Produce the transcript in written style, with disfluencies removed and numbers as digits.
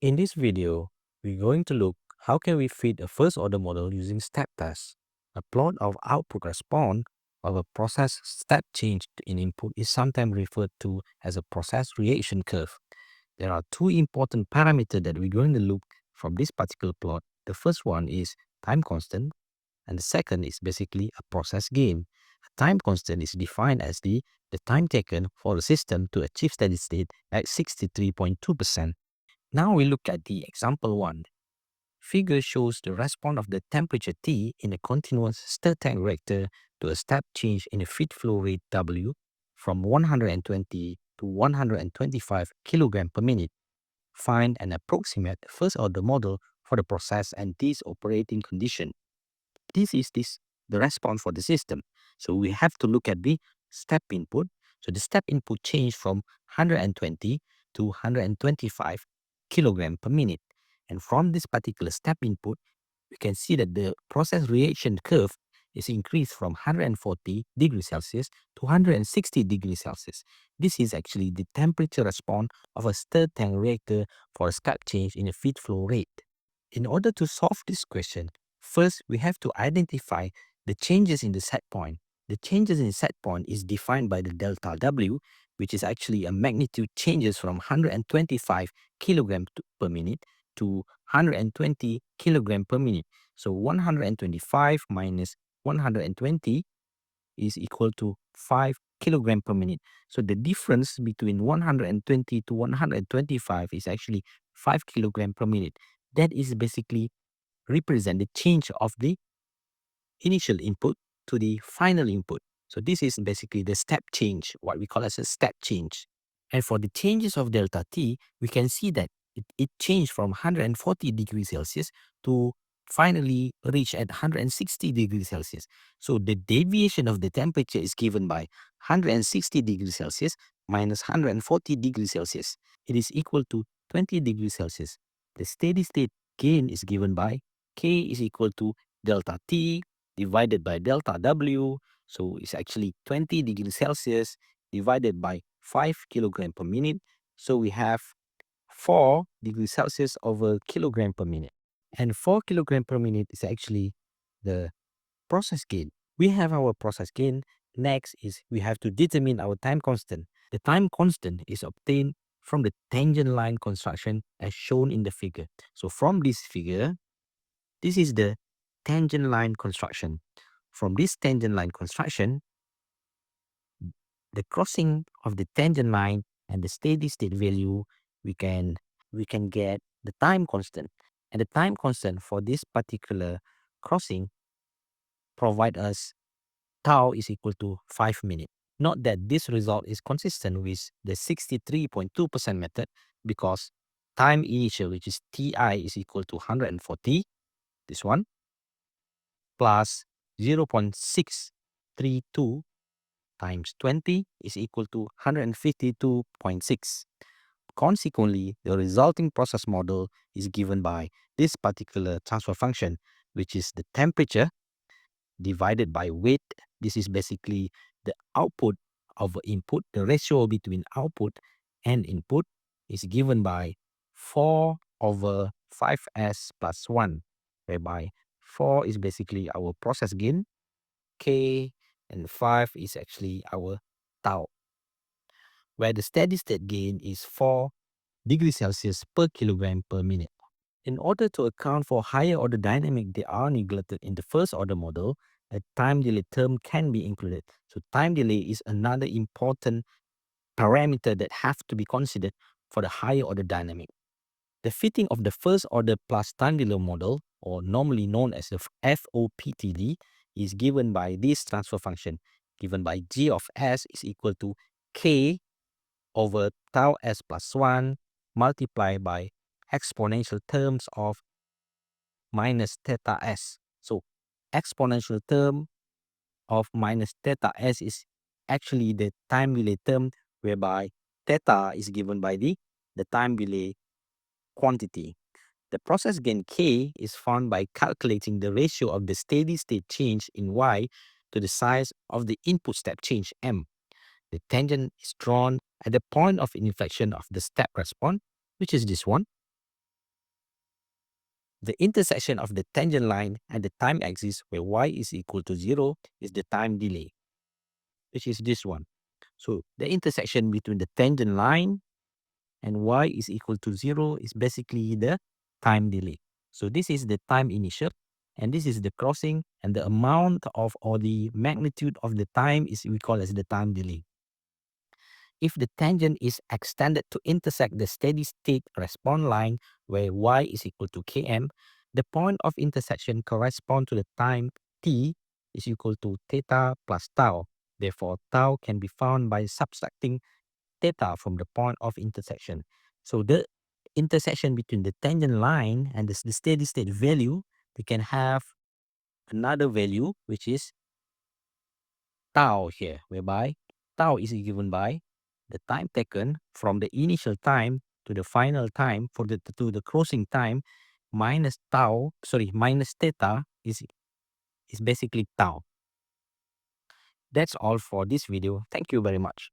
In this video, we're going to look how can we fit a first order model using step tests. A plot of output response of a process step change in input is sometimes referred to as a process reaction curve. There are two important parameters that we're going to look from this particular plot. The first one is time constant, and the second is basically a process gain. A time constant is defined as the time taken for the system to achieve steady state at 63.2%. Now we look at the example 1. Figure shows the response of the temperature T in a continuous stir tank reactor to a step change in the feed flow rate W from 120 to 125 kilogram per minute. Find and approximate first order model for the process and this operating condition. This is the response for the system. So we have to look at the step input. So the step input changed from 120 to 125 kilogram per minute. And from this particular step input, we can see that the process reaction curve is increased from 140 degrees Celsius to 160 degrees Celsius. This is actually the temperature response of a stir tank reactor for a step change in the feed flow rate. In order to solve this question, first we have to identify the changes in the set point. The changes in the set point is defined by the delta W, which is actually a magnitude changes from 125 kilogram per minute to 120 kilogram per minute. So 125 minus 120 is equal to 5 kilogram per minute. So the difference between 120 to 125 is actually 5 kilogram per minute. That is basically represent the change of the initial input to the final input. So this is basically the step change, what we call as a step change. And for the changes of delta T, we can see that it changed from 140 degrees Celsius to finally reach at 160 degrees Celsius. So the deviation of the temperature is given by 160 degrees Celsius minus 140 degrees Celsius. It is equal to 20 degrees Celsius. The steady state gain is given by K is equal to delta T divided by delta W. So it's actually 20 degrees Celsius divided by 5 kilogram per minute. So we have 4 degrees Celsius over kilogram per minute. And 4 kilogram per minute is actually the process gain. We have our process gain. Next is we have to determine our time constant. The time constant is obtained from the tangent line construction as shown in the figure. So from this figure, this is the tangent line construction. From this tangent line construction, the crossing of the tangent line and the steady state value, we can get the time constant. And the time constant for this particular crossing provide us tau is equal to 5 minutes. Note that this result is consistent with the 63.2% method because time initial, which is Ti, is equal to 140, this one, plus 0.632 times 20 is equal to 152.6. Consequently, the resulting process model is given by this particular transfer function, which is the temperature divided by weight. This is basically the output of input. The ratio between output and input is given by 4 over 5s plus 1, whereby 4 is basically our process gain, K, and 5 is actually our tau, where the steady state gain is 4 degrees Celsius per kilogram per minute. In order to account for higher order dynamic that are neglected in the first order model, a time delay term can be included. So time delay is another important parameter that have to be considered for the higher order dynamic. The fitting of the first order plus time delay model, or normally known as the FOPTD, is given by this transfer function, given by G of S is equal to K over tau S plus 1 multiplied by exponential terms of minus theta S. So exponential term of minus theta S is actually the time delay term whereby theta is given by the time delay quantity. The process gain K is found by calculating the ratio of the steady state change in Y to the size of the input step change M. The tangent is drawn at the point of inflection of the step response, which is this one. The intersection of the tangent line and the time axis where y is equal to 0 is the time delay, which is this one. So the intersection between the tangent line and y is equal to 0 is basically the time delay. So this is the time initial, and this is the crossing, and the amount of, or the magnitude of the time is we call as the time delay. If the tangent is extended to intersect the steady state response line where y is equal to km, the point of intersection corresponds to the time t is equal to theta plus tau. Therefore, tau can be found by subtracting theta from the point of intersection. So the intersection between the tangent line and the steady state value, we can have another value, which is tau here, whereby tau is given by the time taken from the initial time to the final time for the to the closing time minus minus theta is basically tau. That's all for this video. Thank you very much.